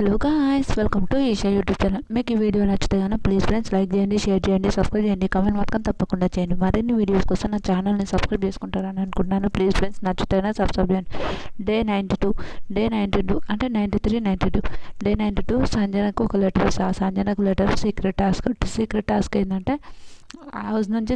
Hello guys, welcome to Eesha YouTube channel. మీకు ఈ వీడియో నచ్చితే కానీ ప్లీజ్ ఫ్రెండ్స్ లైక్ చేయండి, షేర్ చేయండి, సబ్స్క్రైబ్ చేయండి, కామెంట్ మాత్రం తప్పకుండా చేయండి. మరిన్ని వీడియోస్ కోసం నా ఛానల్ని సబ్స్క్రైబ్ చేసుకుంటారని అనుకుంటున్నాను. ప్లీజ్ ఫ్రెండ్స్ నచ్చితే సబ్స్క్రైబ్ చేయండి. డే 92 అంటే 93, 92 డే 92 సంజనకు ఒక లెటర్ వస్తుంది. ఆ సంజనకు లెటర్ సీక్రెట్ టాస్క్ ఏంటంటే హౌస్ నుంచి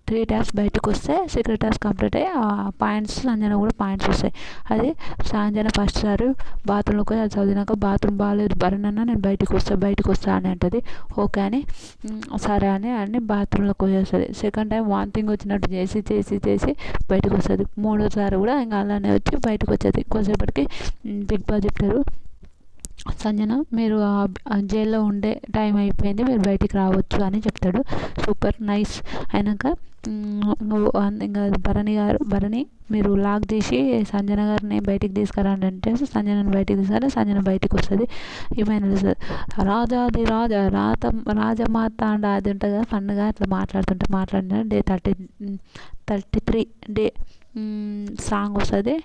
త్రీ టైమ్స్ బయటకు వస్తే సీక్రెట్ టాస్క్ కంప్లీట్ అయ్యి ఆ పాయింట్స్ సంజన కూడా పాయింట్స్ వస్తాయి. అది సంజన ఫస్ట్ సారి బాత్రూంలోకి పోయి అది చదివినాక బాత్రూమ్ బాగాలేదు భరణన్న నేను బయటకు వస్తా అని అంటది. ఓకే అని సరే అని బాత్రూంలోకి పోయేస్తుంది. సెకండ్ టైం వాంతింగ్ వచ్చినట్టు చేసి బయటకు వస్తుంది. మూడోసారి కూడా ఇంకా అలానే వచ్చి బయటకు వచ్చేది. కొంతసేపటికి బిగ్ బాస్ చెప్తారు, సంజన మీరు జైల్లో ఉండే టైం అయిపోయింది, మీరు బయటికి రావచ్చు అని చెప్తాడు. Super nice. అయినాక ఇంకా భరణి మీరు లాక్ తీసి సంజన గారిని బయటికి తీసుకురండి అంటే సంజనని బయటికి తీసుకుని సంజన బయటికి వస్తుంది. ఏమైనా రాజాది రాజమాత అండ అది ఉంటుంది కదా ఫన్గా అట్లా మాట్లాడిన డే 33 డే సాంగ్ వస్తుంది.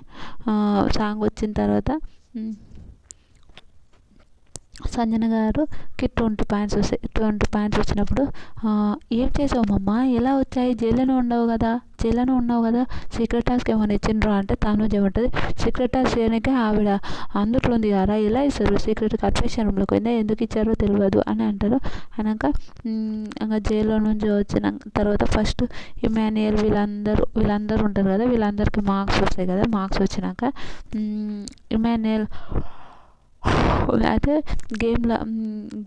సాంగ్ వచ్చిన తర్వాత సంజన గారికి 20 పాయింట్స్ వస్తాయి. 20 పాయింట్స్ వచ్చినప్పుడు ఏం చేసావు మమ్మ, ఎలా వచ్చాయి, జైల్లోనే ఉన్నావు కదా సీక్రెట్ టాస్క్ ఏమైనా ఇచ్చిండ్రా అంటే తనుజ ఉంటుంది, సీక్రెట్ టాస్క్ చేయడానికి ఆవిడ అందుట్లో ఉంది కదా ఎలా ఇస్తారు, సీక్రెట్ కన్ఫెషన్ రూమ్లోకి పోయిందా, ఎందుకు ఇచ్చారో తెలియదు అని అంటారు. అయినాక ఇంకా జైల్లో నుంచి వచ్చిన తర్వాత ఫస్ట్ ఇమాన్యుయల్ వీళ్ళందరూ ఉంటారు కదా, వీళ్ళందరికీ మార్క్స్ వస్తాయి కదా. మార్క్స్ వచ్చినాక ఇమాన్యుయల్ అయితే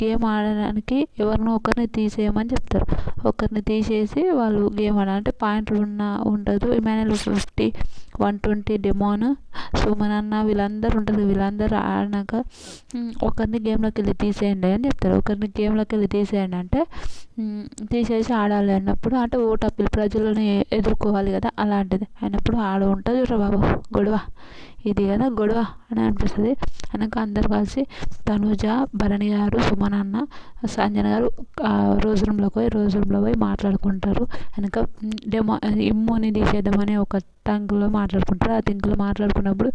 గేమ్ ఆడడానికి ఎవరినో ఒకరిని తీసేయమని చెప్తారు. ఒకరిని తీసేసి వాళ్ళు గేమ్ ఆడాలంటే పాయింట్లు ఉండదు. ఇమాన్యుయల్ 50, 120 డెమాన్, సుమన్ అన్న వీళ్ళందరూ ఉంటారు. వీళ్ళందరూ ఆడినాక ఒకరిని గేమ్లోకి వెళ్ళి తీసేయండి అని చెప్తారు. ఒకరిని గేమ్లోకి వెళ్ళి తీసేయండి అంటే తీసేసి ఆడాలి అన్నప్పుడు అంటే ఓటు అప్పీల్ ప్రజలని ఎదుర్కోవాలి కదా, అలాంటిది అయినప్పుడు ఆడ ఉంటుంది చూడరా బాబు గొడవ, ఇది కదా గొడవ అని అనిపిస్తుంది. వెనక అందరు కలిసి తనుజ, భరణి గారు, సుమన్ అన్న, సంజన గారు రోజు రూమ్లో పోయి మాట్లాడుకుంటారు. వెనక ఇమ్ముని తీసేద్దామని ఒక థింక్లో మాట్లాడుకుంటారు. ఆ థింక్లో మాట్లాడుకున్నప్పుడు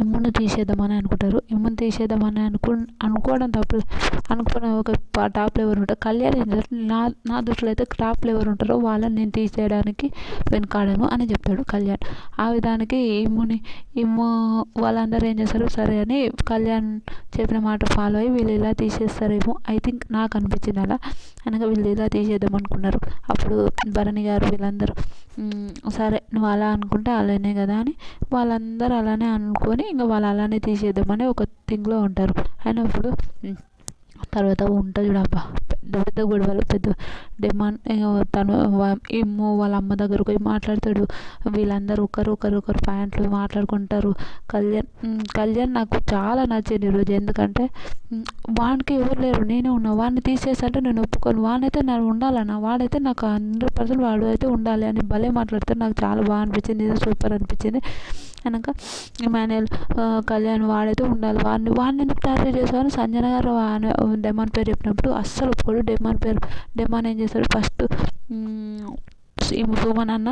ఇమ్ముని తీసేద్దామని అనుకుంటారు. ఇమ్ముని తీసేద్దామని అనుకోవడం తప్పు. అనుకున్న ఒక టాప్లో ఎవరు ఉంటారు, కళ్యాణ్ నా దృష్టిలో అయితే టాప్లో ఎవరు ఉంటారో వాళ్ళని నేను తీసేయడానికి వెనకాడను అని చెప్తాడు కళ్యాణ్. ఆ విధానికి ఇమ్ము వాళ్ళందరూ ఏం చేస్తారు, సరే అని కళ్యాణ్ చెప్పిన మాట ఫాలో అయ్యి వీళ్ళు ఇలా తీసేస్తారేమో ఐ థింక్ నాకు అనిపించింది అలా. అనగా వీళ్ళు ఇలా తీసేద్దాం అనుకున్నారు. అప్పుడు భరణి గారు వీళ్ళందరూ సరే నువ్వు అలా అనుకుంటే అలానే కదా అని వాళ్ళందరూ అలానే అనుకొని ఇంకా వాళ్ళు అలానే తీసేద్దామని ఒక థింగ్లో ఉంటారు. అయినప్పుడు తర్వాత ఉంటుంది చూడబ్బా పెద్ద గొడవలు, పెద్ద డిమాండ్. తను ఇమ్ము వాళ్ళ అమ్మ దగ్గరకు పోయి మాట్లాడతాడు. వీళ్ళందరూ ఒకరు పాయింట్లు మాట్లాడుకుంటారు. కళ్యాణ్ నాకు చాలా నచ్చింది ఈరోజు. ఎందుకంటే వానికి ఎవరు లేరు, నేనే ఉన్నా, వాడిని తీసేసంటే నేను ఒప్పుకోను, వాడైతే నాకు ఉండాలన్నా, వాడైతే నాకు 100% వాడు అయితే ఉండాలి అని భలే మాట్లాడితే నాకు చాలా బాగా అనిపించింది. ఇది సూపర్ అనిపించింది. కనుక ఇమాన్యుయల్ కళ్యాణ్ వాడైతే ఉండాలి, వాడిని ఎందుకు టార్గెట్ చేసామని సంజన గారు డెమాన్ పేరు చెప్పినప్పుడు అస్సలు ఒప్పుకోడు. డెమాన్ ఏం చేస్తాడు, ఫస్ట్ సుమన్ అన్న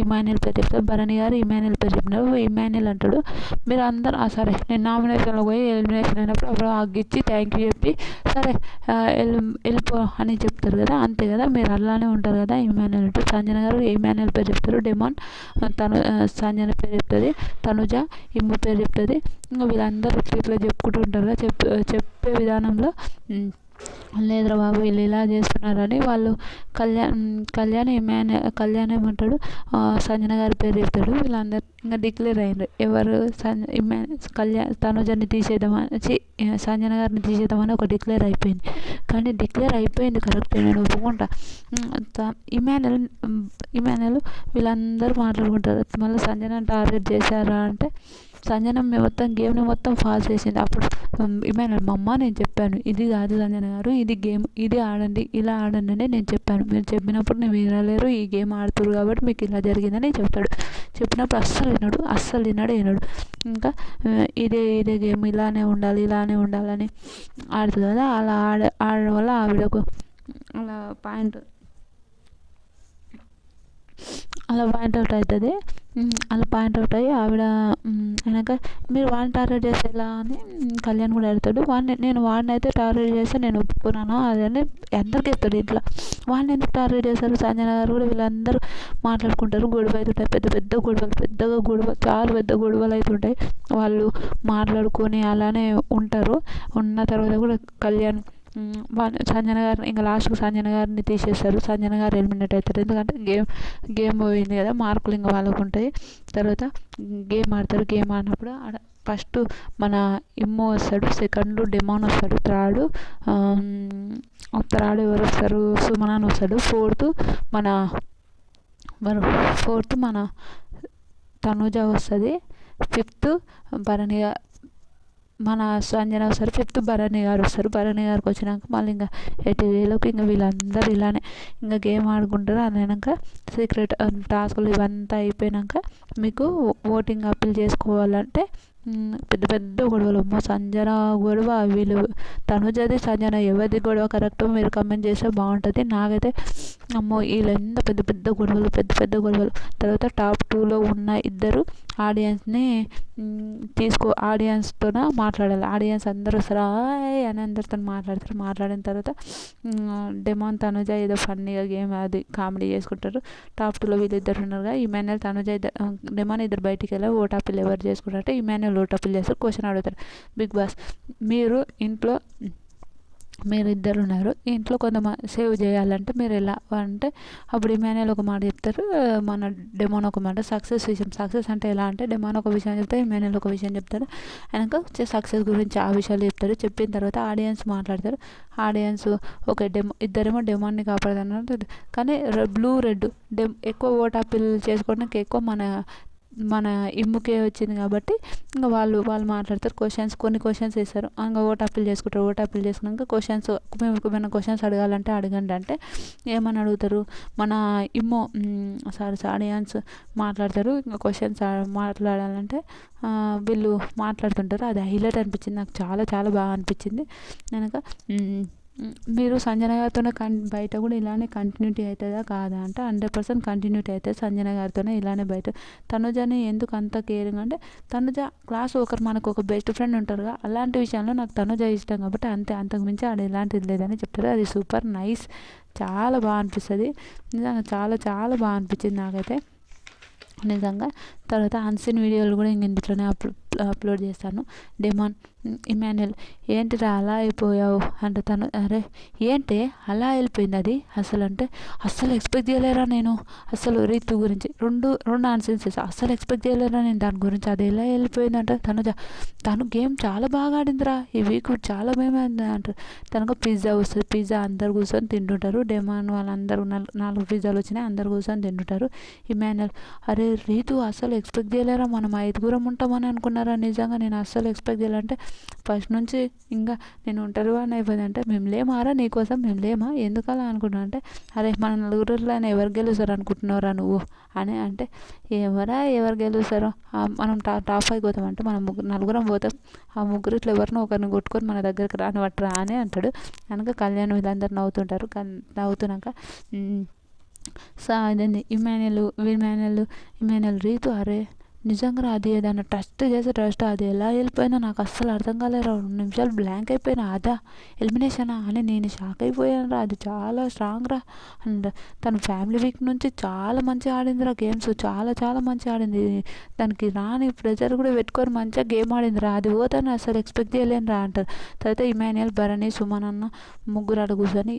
ఇమాన్యుయల్ పేరు చెప్తాడు, భరణి గారు ఇమాన్యుయల్ పేరు చెప్పినారు. ఇమాన్యుయల్ అంటాడు మీరు అందరూ సరే నేను నామినేషన్లో పోయి ఎలిమినేషన్ అయినప్పుడు అప్పుడు ఆగిచ్చి థ్యాంక్ యూ చెప్పి సరే వెళ్ళిపో అని చెప్తారు కదా, అంతే కదా మీరు అలానే ఉంటారు కదా. ఇమాన్యుయల్ అంటారు, సంజన గారు ఇమాన్యుయల్ పేరు చెప్తారు, డెమాన్ సంజన పేరు చెప్తుంది, తనుజ ఇమ్ము పేరు చెప్తుంది. ఇంకా వీళ్ళందరూ ఇట్లా చెప్పుకుంటూ ఉంటారు కదా. చెప్పే విధానంలో లేదురా బాబు వీళ్ళు ఇలా చేస్తున్నారని వాళ్ళు కళ్యాణ్ ఏమంటాడు, సంజన గారి పేరు చెప్తాడు. వీళ్ళందరూ ఇంకా డిక్లేర్ అయ్యారు ఎవరు తనుజని తీసేద్దామని సంజన గారిని తీసేద్దామని ఒక డిక్లేర్ అయిపోయింది. కానీ డిక్లేర్ అయిపోయింది కరెక్ట్, నేను ఒప్పుకుంటా. ఇమాన్యుయల్ వీళ్ళందరూ మాట్లాడుకుంటారు. మళ్ళీ సంజన టార్గెట్ చేశారా అంటే సంజన గేమ్ని మొత్తం ఫాస్ చేసింది. అప్పుడు ఇమాన్యుయల్ మమ్మ నేను చెప్పాను ఇది కాదు సంజన గారు, ఇది గేమ్, ఇది ఆడండి, ఇలా ఆడండి అని నేను చెప్పాను, మీరు చెప్పినప్పుడు నేను వినలేరు, ఈ గేమ్ ఆడుతురు కాబట్టి మీకు ఇలా జరిగిందని చెప్తాడు. చెప్పినప్పుడు అస్సలు వినడు. ఇంకా ఇదే గేమ్ ఇలానే ఉండాలని ఆడుతుంది కదా. అలా ఆడడం వల్ల ఆవిడకు అలా పాయింట్ అలా పాయింట్అవుట్ అవుతుంది. అలా పాయింట్అవుట్ అయ్యి ఆవిడ అయినాక మీరు వాడిని టార్గెట్ చేస్తే ఎలా అని కళ్యాణ్ కూడా అడుగుతాడు. నేను వాడిని అయితే టార్గెట్ చేస్తే నేను ఒప్పుకున్నాను అదని అందరికీ చెప్తాడు ఇంట్లో. వాడిని ఎందుకు టార్గెట్ చేశారు? సంజన గారు కూడా వీళ్ళందరూ మాట్లాడుకుంటారు. గొడవ అవుతుంటాయి, పెద్ద పెద్ద గొడవలు, పెద్దగా గొడవ, చాలా పెద్ద గొడవలు అవుతుంటాయి. వాళ్ళు మాట్లాడుకొని అలానే ఉంటారు. ఉన్న తర్వాత కూడా కళ్యాణ్ సంజన గారిని ఇంకా లాస్ట్కి సంజన గారిని తీసేస్తారు. సంజన గారు ఎలిమినేట్ అవుతారు. ఎందుకంటే గేమ్ పోయింది కదా, మార్కులు ఇంకా వాళ్ళకు ఉంటాయి. తర్వాత గేమ్ ఆడతారు. గేమ్ ఆడినప్పుడు ఫస్ట్ మన ఇమ్ము వస్తాడు, సెకండ్ డెమాన్ వస్తాడు, థర్డ్ ఎవరు వస్తారు? సుమన్ వస్తాడు, ఫోర్త్ మన తనుజ వస్తుంది, ఫిఫ్త్ భరణి మన సంజన వస్తారు, ఫిఫ్త్ భరణి గారు వస్తారు. భరణి గారికి వచ్చినాక మళ్ళీ ఇంకా 80,000కి ఇంకా వీళ్ళందరూ ఇలానే ఇంకా గేమ్ ఆడుకుంటారు. అది అయినాక సీక్రెట్ టాస్క్లు ఇవంతా అయిపోయినాక మీకు ఓటింగ్ అప్పీల్ చేసుకోవాలంటే పెద్ద పెద్ద గొడవలు. అమ్మో సంజన గొడవ, వీళ్ళు తనుజది సంజన ఎవరిది గొడవ కరెక్టో మీరు కమెంట్ చేస్తే బాగుంటుంది. నాకైతే అమ్మో వీళ్ళు ఎంత పెద్ద పెద్ద గొడవలు, పెద్ద పెద్ద గొడవలు. తర్వాత టాప్ 2లో ఉన్న ఇద్దరు ఆడియన్స్ని ఆడియన్స్తో మాట్లాడాలి. ఆడియన్స్ అందరూ వస్తారు అని అందరితో మాట్లాడతారు. మాట్లాడిన తర్వాత డెమాన్ తనుజ ఏదో ఫన్నీగా గేమ్ అది కామెడీ చేసుకుంటారు. టాప్ 2లో వీళ్ళిద్దరు ఉన్నారుగా, ఇమాన్యుల్ తనుజ డెమాన్ ఇద్దరు బయటికి వెళ్ళి ఓటాపిల్ ఎవరు చేసుకుంటారంటే ఇమాన్యుల్ ఓటాపిల్ చేస్తారు. క్వశ్చన్ అడుగుతారు, బిగ్ బాస్ మీరు ఇద్దరు ఉన్నారు, ఇంట్లో కొంతమంది సేవ్ చేయాలంటే మీరు ఎలా అంటే అప్పుడు ఇమాన్యుల్ ఒక మాట చెప్తారు, మన డెమాన్ ఒక మాట. సక్సెస్ అంటే ఎలా అంటే డెమాన్ ఒక విషయం చెప్తారు, ఇమాన్యుల్ ఒక విషయం చెప్తారు. వెనక సక్సెస్ గురించి ఆ విషయాలు చెప్తారు. చెప్పిన తర్వాత ఆడియన్స్ మాట్లాడతారు. ఆడియన్స్ ఇద్దరేమో డెమాన్ని కాపాడతారు, కానీ బ్లూ రెడ్ ఎక్కువ ఓట్ అప్పీల్ చేసుకోవడానికి ఎక్కువ మన ఇమ్ముకే వచ్చింది కాబట్టి ఇంకా వాళ్ళు మాట్లాడతారు. కొన్ని క్వశ్చన్స్ వేస్తారు. ఇంకా ఓట్ అప్పీల్ చేసుకుంటారు. ఓట్ అప్పీల్ చేసుకున్నాక మేము ఏమైనా క్వశ్చన్స్ అడగాలంటే అడగండి అంటే ఏమని అడుగుతారు? మన ఇమ్మో ఆడియన్స్ మాట్లాడతారు. ఇంకా క్వశ్చన్స్ మాట్లాడాలంటే వీళ్ళు మాట్లాడుతుంటారు. అది హైలైట్ అనిపించింది నాకు, చాలా చాలా బాగా అనిపించింది. కనుక మీరు సంజన గారితోనే బయట కూడా ఇలానే కంటిన్యూటీ అవుతుందా కాదా అంటే 100% కంటిన్యూటీ అవుతుంది. సంజన గారితోనే ఇలానే బయట. తనుజని ఎందుకు అంత కేరింగ్ అంటే తనుజ క్లాస్ మనకు ఒక బెస్ట్ ఫ్రెండ్ ఉంటారుగా, అలాంటి విషయంలో నాకు తనుజ ఇష్టం కాబట్టి అంతకు మించి ఆడ ఎలాంటిది లేదని చెప్తారు. అది సూపర్ నైస్, చాలా బాగా అనిపిస్తుంది. నిజంగా చాలా చాలా బాగా అనిపించింది నాకైతే నిజంగా. తర్వాత అన్సీన్ వీడియోలు కూడా ఇంట్లోనే అప్లోడ్ చేస్తాను. డెమాన్ ఇమాన్యుల్ ఏంటిరా అలా అయిపోయావు అంటే తను అరే ఏంటి అలా వెళ్ళిపోయింది అది అస్సలు ఎక్స్పెక్ట్ చేయలేరా నేను అసలు రీతు గురించి రెండు ఆన్సర్స్ చేసా. అస్సలు ఎక్స్పెక్ట్ చేయలేరా నేను దాని గురించి, అది ఎలా వెళ్ళిపోయిందంటే తను గేమ్ చాలా బాగా ఆడిందిరా ఈ వీక్, చాలా మేమైంది అంటారు. తనకు పిజ్జా వస్తుంది, పిజ్జా అందరు కూర్చొని తింటుంటారు. డెమాన్ వాళ్ళందరూ 4 పిజ్జాలు వచ్చినాయి, అందరు కూర్చొని తింటుంటారు. ఇమాన్యుల్ అరే రీతు అస్సలు ఎక్స్పెక్ట్ చేయలేరా, మనం 5 ఉంటామని అనుకున్నారా, నిజంగా నేను అస్సలు ఎక్స్పెక్ట్ చేయాలంటే ఫస్ట్ నుంచి ఇంకా నేను ఒంటరి వాడిని అయిపోయింది అంటే మేము లేమారా నీకోసం, మేము లేమా ఎందుకు అలా అనుకున్నాను అంటే అరే మన 4 ఎవరు గెలుస్తారు అనుకుంటున్నారా నువ్వు అని అంటే ఎవరు గెలుస్తారో మనం టాప్ 5 పోతామంటే మనం 4 పోతాం, ఆ 3 ఎవరినో ఒకరిని కొట్టుకొని మన దగ్గరికి రానివట్రా అని అంటాడు. కనుక కళ్యాణ్ వీళ్ళందరూ నవ్వుతుంటారు. నవ్వుతున్నాక అదేంది ఇమాన్యుల్ రీతు అరే నిజంగా అది ఏదైనా ట్రస్ట్ అది ఎలా వెళ్ళిపోయిందో నాకు అస్సలు అర్థం కాలేదు. 2 నిమిషాలు బ్లాంక్ అయిపోయినా, అదా ఎలిమినేషనా అని నేను షాక్ అయిపోయాను రా, అది చాలా స్ట్రాంగ్ రా. అండ్ తను ఫ్యామిలీ వీక్ నుంచి చాలా మంచిగా ఆడింది రా గేమ్స్, చాలా చాలా మంచిగా ఆడింది. దానికి రాని ప్రెజర్ కూడా పెట్టుకొని మంచిగా గేమ్ ఆడింది రా, అది పోతాను అసలు ఎక్స్పెక్ట్ చేయలేను రా అంటారు. తర్వాత ఇమాన్యుల్ భరణి సుమన్ అన్న ముగ్గురు అక్కడ కూర్చొని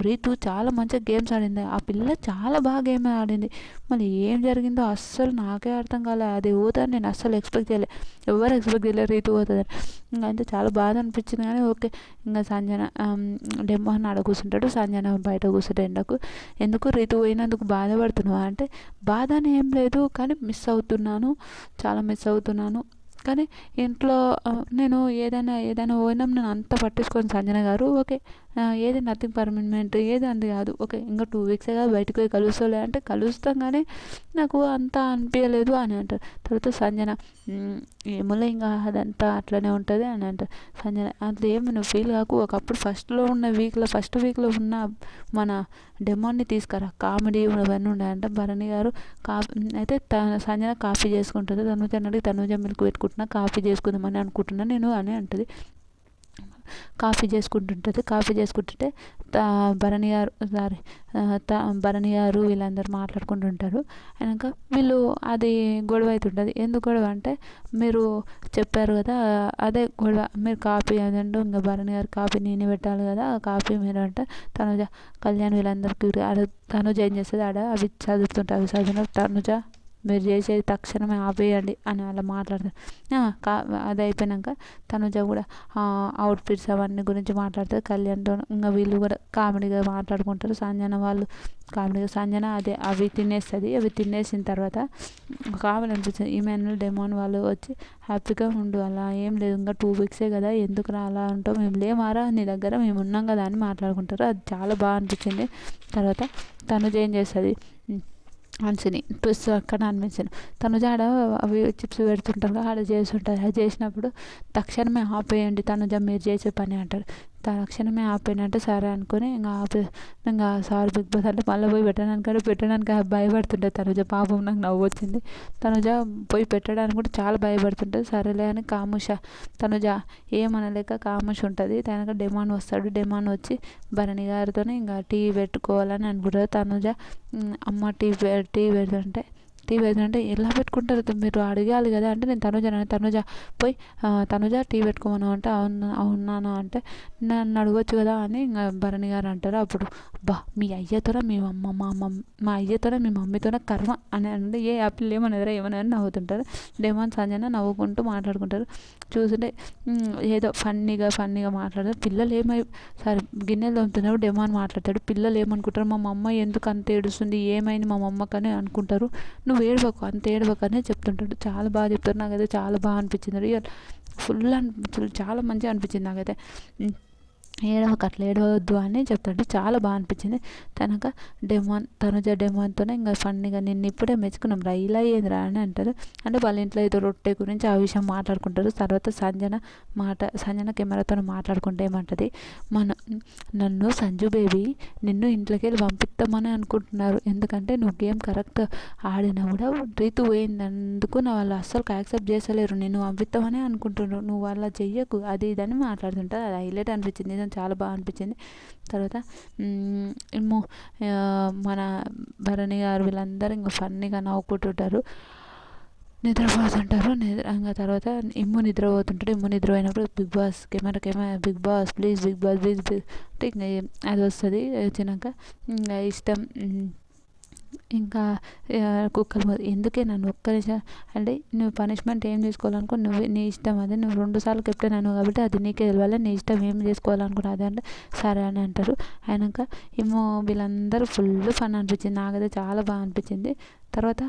రీతు చాలా మంచిగా గేమ్స్ ఆడింది, ఆ పిల్ల చాలా బాగా గేమ్ ఆడింది, మళ్ళీ ఏం జరిగిందో అస్సలు నాకే అర్థం కాలే, అది పోతుందని నేను అస్సలు ఎక్స్పెక్ట్ చేయలేదు, ఎవరు ఎక్స్పెక్ట్ చేయలేదు రీతు పోతుందని. ఇంకా అయితే చాలా బాధ అనిపించింది. కానీ ఓకే ఇంకా సంజన డెమాన్ ఆడ కూర్చుంటాడు, సంజన బయట కూర్చుంటే ఎందుకు రీతు పోయినందుకు బాధపడుతున్నావా అంటే బాధ అని ఏం లేదు, కానీ చాలా మిస్ అవుతున్నాను కానీ ఇంట్లో నేను ఏదైనా పోయినా నేను అంత పట్టించుకోను సంజన గారు. ఓకే, ఏది నథింగ్ పర్మనెంట్, ఏది అంది కాదు. ఓకే, ఇంకా 2 వీక్సే కదా, బయటకు పోయి కలుస్తాలే అంటే కలుస్తాం, కానీ నాకు అంత అనిపించలేదు అని అంటారు. తర్వాత సంజన ఏమోలే ఇంకా అదంతా అట్లనే ఉంటుంది అని అంటారు. సంజన అట్లా ఏమి నువ్వు ఫీల్ కాకు, ఒకప్పుడు ఫస్ట్ వీక్లో ఉన్న మన డెమోని తీసుకురా, కామెడీ అవన్నీ ఉన్నాయంట. భరణి గారు అయితే సంజన కాఫీ చేసుకుంటుంది. తనుజ తనుజ మిల్క్ పెట్టుకుంటున్నా, కాఫీ చేసుకుందామని అనుకుంటున్నా నేను అని అంటుంది. కాఫీ చేసుకుంటుంటే భరణి గారు వీళ్ళందరూ మాట్లాడుకుంటుంటారు. అయినాక వీళ్ళు అది గొడవ అవుతుంటుంది. ఎందుకు గొడవ అంటే, మీరు చెప్పారు కదా, అదే గొడవ, మీరు కాఫీ అదంటూ ఇంకా భరణి గారు కాఫీ నేనే పెట్టాలి కదా, కాఫీ మీరు అంటే తనుజ కళ్యాణ్ వీళ్ళందరికీ తనుజ ఏం చేస్తుంది, అవి చదువుతుంటారు. చదివిన తనుజ మీరు చేసేది తక్షణమే ఆపేయండి అని అలా మాట్లాడతారు. అది అయిపోయాక తనుజ కూడా అవుట్ఫిట్స్ అవన్నీ గురించి మాట్లాడుతుంది కళ్యాణ్తో. ఇంకా వీళ్ళు కూడా కామెడీగా మాట్లాడుకుంటారు. సంజన అవి తినేస్తుంది. అవి తినేసిన తర్వాత కామెడీ అనిపించింది. ఈమె డెమోన్ వాళ్ళు వచ్చి హ్యాపీగా ఉండు, అలా ఏం లేదు, ఇంకా 2 వీక్సే కదా, ఎందుకు రా అలా ఉంటావు, మేము లేమారా నీ దగ్గర, మేము ఉన్నాం కదా అని మాట్లాడుకుంటారు. అది చాలా బాగా అనిపించింది. తర్వాత తనుజ ఏం చేస్తుంది, అన్సిని ట్విస్ట్ అక్కడ అనిపించాను. తనుజ అవి చిప్స్ పెడుతుంటారు, ఆడ చేస్తుంటారు. అది చేసినప్పుడు తక్షణమే ఆపేయండి తనుజ మీరు చేసే పని అంటారు. తక్షణమే ఆపేయండి సరే అనుకుని ఇంకా సారీ బిగ్ బాస్ అంటే మళ్ళీ పోయి పెట్టడానికి భయపడుతుంటుంది తనుజ. పాపం నాకు నవ్వు వచ్చింది. తనుజ పోయి పెట్టడానికి కూడా చాలా భయపడుతుంటుంది. సరేలే అని తనుజ ఏమనలేక కాముష్ ఉంటుంది. తనక డెమాన్ వస్తాడు. డెమాన్ వచ్చి భరణి గారితో ఇంకా టీ పెట్టుకోవాలని అనుకుంటారు. తనుజ అమ్మ టీ పెడుతుంటే ఎలా పెట్టుకుంటారు మీరు అడగాలి కదా అంటే, నేను తనుజ పోయి తనుజ టీ పెట్టుకోమను అంటే అవునాను అంటే, నన్ను అడగొచ్చు కదా అని ఇంకా భరణి గారు అంటారు. అప్పుడు మీ అయ్యతోనే మా అయ్యతోనే మీ మమ్మీతోనే కర్మ అని అంటే, ఏ యాపిల్ ఏమన్నా నవ్వుతుంటారు. డెమాన్ సంజన నవ్వుకుంటూ మాట్లాడుకుంటారు. చూస్తుంటే ఏదో ఫన్నీగా మాట్లాడతారు. పిల్లలు సరే గిన్నెలు తోముతున్నారు. డెమాన్ మాట్లాడతాడు. పిల్లలు ఏమనుకుంటారు, మా మమ్మ ఎందుకు అంత ఏడుస్తుంది, ఏమైంది మా మమ్మకని అనుకుంటారు, నువ్వు అంత ఏడవకు అని చెప్తుంటాడు. చాలా బాగా చెప్తారు. నాకైతే చాలా బాగా అనిపించింది. చాలా మంచిగా అనిపించింది నాకైతే. ఏడవద్దు అని చెప్తాడు. చాలా బాగా అనిపించింది. తనుజ డెమాన్తోనే ఇంకా ఫన్నీగా నిన్ను ఇప్పుడే మెచ్చుకున్నాం రా, ఇలా ఏందిరా అని అంటారు. అంటే వాళ్ళ ఇంట్లో ఏదో రొట్టె గురించి ఆ విషయం మాట్లాడుకుంటారు. తర్వాత సంజన కెమెరాతో మాట్లాడుకుంటే ఏమంటది, నన్ను సంజు బేబీ నిన్ను ఇంట్లోకి వెళ్ళి పంపిస్తామని అనుకుంటున్నారు. ఎందుకంటే నువ్వు గేమ్ కరెక్ట్ ఆడినా కూడా రీతు పోయిందందుకు వాళ్ళు అస్సలు యాక్సెప్ట్ చేస్తలేరు, నిన్ను పంపిస్తామని అనుకుంటున్నారు, నువ్వు అలా చెయ్యకు అది ఇదని మాట్లాడుతుంటారు. అది హైలైట్ అనిపించింది. చాలా బాగా అనిపించింది. తర్వాత మన భరణి గారు వీళ్ళందరూ ఇంకా ఫన్నీగా నవ్వుకుంటుంటారు, నిద్రపోతుంటారు. ఇంకా తర్వాత నిద్రపోతుంటాడు. నిద్రపోయినప్పుడు Bigg Boss camera Bigg Boss please అంటే ఇంకా అది వస్తుంది. వచ్చినాక ఇంకా ఇష్టం ఇంకా కుక్కలు ఎందుకే నన్ను ఒక్క నిమిషం అంటే, నువ్వు పనిష్మెంట్ ఏం చేసుకోవాలనుకో నీ ఇష్టం, అది నువ్వు 2 సార్లు కెప్టెన్ అయినావు కాబట్టి అది నీకే తెలియాలి, నీ ఇష్టం ఏం చేసుకోవాలనుకున్నా అది అంటే సరే అని అంటారు. అయినాక వీళ్ళందరూ ఫుల్ ఫన్ అనిపించింది. నాకైతే చాలా బాగా అనిపించింది. తర్వాత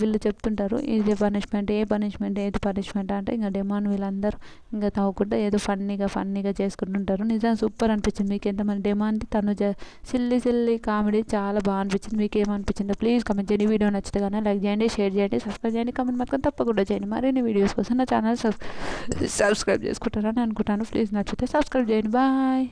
వీళ్ళు చెప్తుంటారు ఇది పనిష్మెంట్, ఏది పనిష్మెంట్ అంటే ఇంకా డెమాన్ వీళ్ళందరూ ఇంకా నవ్వుకుంటే ఏదో ఫన్నీగా చేసుకుంటుంటారు. నిజంగా సూపర్ అనిపించింది. మీకు ఎంతమంది డెమాన్ది తనుజ సిల్లీ కామెడీ చాలా బాగా అనిపించింది. మీకు ఏమనిపించిందో ప్లీజ్ కమెంట్ చేయండి. వీడియో నచ్చితే కానీ లైక్ చేయండి, షేర్ చేయండి, సబ్స్క్రైబ్ చేయండి, కమెంట్ మాత్రం తప్పకుండా చేయండి. మరిన్ని వీడియోస్ కోసం నా ఛానల్ సబ్స్క్రైబ్ చేసుకుంటారని అనుకుంటాను. ప్లీజ్ నచ్చితే సబ్స్క్రైబ్ చేయండి. బాయ్.